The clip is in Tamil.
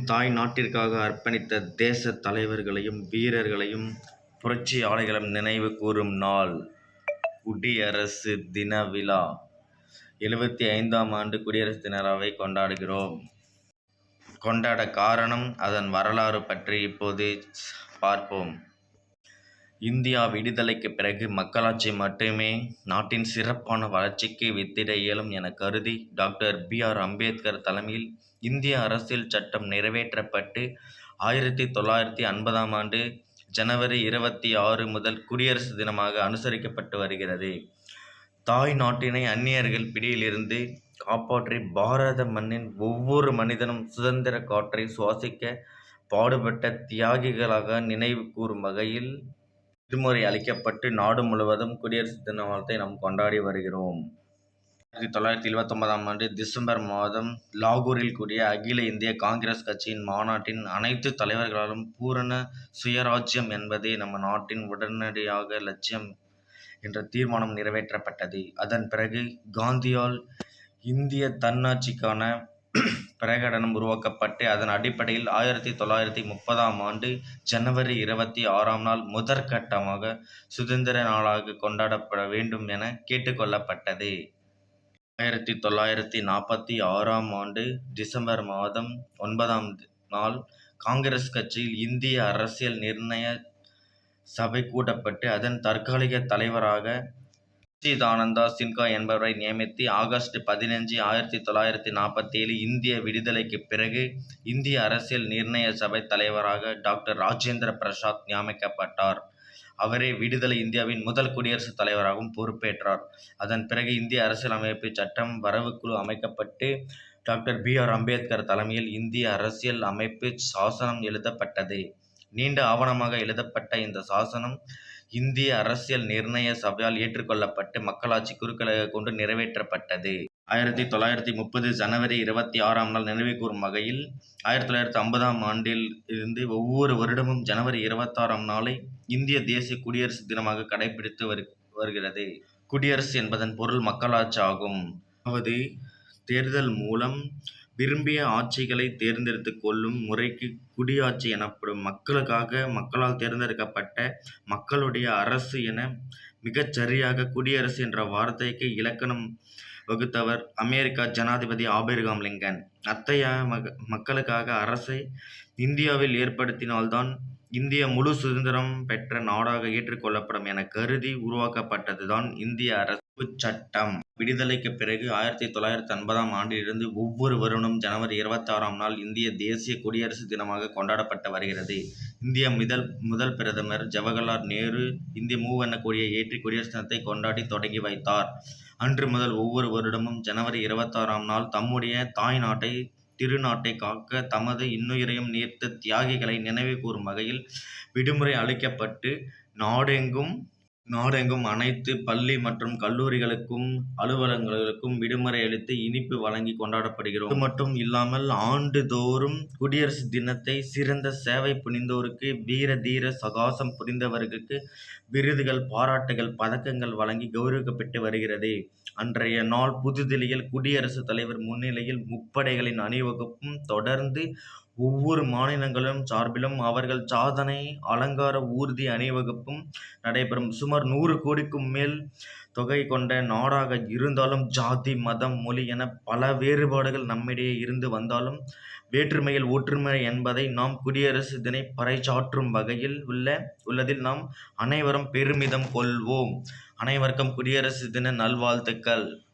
தாய் நாட்டிற்காக அர்ப்பணித்த தேசத் தலைவர்களையும் வீரர்களையும் புரட்சியாளர்களையும் நினைவு கூரும் நாள் குடியரசு தின விழா. 75ஆம் ஆண்டு குடியரசு தின விழாவை கொண்டாட காரணம், அதன் வரலாறு பற்றி இப்போது பார்ப்போம். இந்தியா விடுதலைக்குப் பிறகு மக்களாட்சி மட்டுமே நாட்டின் சிறப்பான வளர்ச்சிக்கு வித்திட இயலும் என கருதி டாக்டர் பி.ஆர். அம்பேத்கர் தலைமையில் இந்திய அரசியல் சட்டம் நிறைவேற்றப்பட்டு 1950ஆம் ஆண்டு ஜனவரி 26 முதல் குடியரசு தினமாக அனுசரிக்கப்பட்டு வருகிறது. தாய் நாட்டினை அந்நியர்கள் பிடியிலிருந்து காப்பாற்றி பாரத மண்ணின் ஒவ்வொரு மனிதனும் சுதந்திர காற்றை சுவாசிக்க பாடுபட்ட தியாகிகளாக நினைவு கூறும் வகையில் விடுமுறை அளிக்கப்பட்டு நாடு முழுவதும் குடியரசு தினத்தை நாம் கொண்டாடி வருகிறோம். 1979ஆம் ஆண்டு டிசம்பர் மாதம் லாகூரில் கூடிய அகில இந்திய காங்கிரஸ் கட்சியின் மாநாட்டின் அனைத்து தலைவர்களாலும் பூரண சுயராஜ்யம் என்பதே நம்ம நாட்டின் உடனடியாக லட்சியம் என்ற தீர்மானம் நிறைவேற்றப்பட்டது. அதன் பிறகு காந்தியால் இந்திய தன்னாட்சிக்கான பிரகடனம் உருவாக்கப்பட்டு அதன் அடிப்படையில் 1930ஆம் ஆண்டு ஜனவரி 26ஆம் நாள் முதற்கட்டமாக சுதந்திர நாளாக கொண்டாடப்பட வேண்டும் என கேட்டுக்கொள்ளப்பட்டது. 1946ஆம் ஆண்டு டிசம்பர் மாதம் 9ஆம் நாள் காங்கிரஸ் கட்சியில் இந்திய அரசியல் நிர்ணய சபை கூட்டப்பட்டு அதன் தற்காலிக தலைவராக சச்சிதானந்தா சின்ஹா என்பவரை நியமித்து ஆகஸ்ட் 15, 1947 இந்திய விடுதலைக்குப் பிறகு இந்திய அரசியல் நிர்ணய சபை தலைவராக டாக்டர் ராஜேந்திர பிரசாத் நியமிக்கப்பட்டார். அவரே விடுதலை இந்தியாவின் முதல் குடியரசுத் தலைவராகவும் பொறுப்பேற்றார். அதன் பிறகு இந்திய அரசியலமைப்பு சட்டம் வரைவுக்குழு அமைக்கப்பட்டு டாக்டர் பி.ஆர். அம்பேத்கர் தலைமையில் இந்திய அரசியல் அமைப்பு சாசனம் எழுதப்பட்டது. நீண்ட ஆவணமாக எழுதப்பட்ட இந்த சாசனம் இந்திய அரசியல் நிர்ணய சபையால் ஏற்றுக்கொள்ளப்பட்டு மக்களாட்சி குறுக்களாக கொண்டு நிறைவேற்றப்பட்டது. 1930 ஜனவரி 26ஆம் நாள் நினைவு கூறும் வகையில் 1950ஆம் ஆண்டில் இருந்து ஒவ்வொரு வருடமும் ஜனவரி 26ஆம் நாளை இந்திய தேசிய குடியரசு தினமாக கடைபிடித்து வருகிறது. குடியரசு என்பதன் பொருள் மக்களாட்சி ஆகும். அதாவது தேர்தல் மூலம் விரும்பிய ஆட்சிகளை தேர்ந்தெடுத்துக் கொள்ளும் முறைக்கு குடியாட்சி எனப்படும். மக்களுக்காக மக்களால் தேர்ந்தெடுக்கப்பட்ட மக்களுடைய அரசு என மிகச் சரியாக குடியரசு என்ற வார்த்தைக்கு இலக்கணம் வகுத்தவர் அமெரிக்க ஜனாதிபதி ஆபிரகாம் லிங்கன். அத்தகைய மக்களுக்காக அரசை இந்தியாவில் ஏற்படுத்தினால்தான் இந்தியா முழு சுதந்திரம் பெற்ற நாடாக ஏற்றுக்கொள்ளப்படும் என கருதி உருவாக்கப்பட்டதுதான் இந்திய அரசியலமைப்புச் சட்டம். விடுதலைக்குப் பிறகு 1950ஆம் ஆண்டிலிருந்து ஒவ்வொரு வருடமும் ஜனவரி 26ஆம் நாள் இந்திய தேசிய குடியரசு தினமாக கொண்டாடப்பட்டு வருகிறது. இந்திய முதல் பிரதமர் ஜவஹர்லால் நேரு இந்திய மூவண்ண கொடியை ஏற்றி குடியரசு தினத்தை கொண்டாடி தொடங்கி வைத்தார். அன்று முதல் ஒவ்வொரு வருடமும் ஜனவரி 26ஆம் நாள் தம்முடைய தாய் நாட்டை திருநாட்டை காக்க தமது இன்னுயிரையும் நீர்த்த தியாகிகளை நினைவு கூறும் வகையில் விடுமுறை அளிக்கப்பட்டு நாடெங்கும் அனைத்து பள்ளி மற்றும் கல்லூரிகளுக்கும் அலுவலகங்களுக்கும் விடுமுறை அளித்து இனிப்பு வழங்கி கொண்டாடப்படுகிறோம். இது மட்டும் இல்லாமல் ஆண்டுதோறும் குடியரசு தினத்தை சிறந்த சேவை புரிந்தோருக்கு, வீர தீர சாகசம் புரிந்தவர்களுக்கு விருதுகள், பாராட்டுகள், பதக்கங்கள் வழங்கி கௌரவிக்கப்பட்டு வருகிறது. அன்றைய நாள் புதுதில்லியில் குடியரசுத் தலைவர் முன்னிலையில் முப்படைகளின் அணிவகுப்பும் தொடர்ந்து ஒவ்வொரு மாநிலங்களின் சார்பிலும் அவர்கள் சாதனை அலங்கார ஊர்தி அணிவகுப்பும் நடைபெறும். சுமார் 100 கோடிக்கும் மேல் தொகை கொண்ட நாடாக இருந்தாலும் ஜாதி, மதம், மொழி என பல வேறுபாடுகள் நம்மிடையே இருந்து வந்தாலும் வேற்றுமையில் ஒற்றுமை என்பதை நாம் குடியரசு தினை பறைசாற்றும் வகையில் உள்ளதில் நாம் அனைவரும் பெருமிதம் கொள்வோம். அனைவருக்கும் குடியரசு தின நல்வாழ்த்துக்கள்.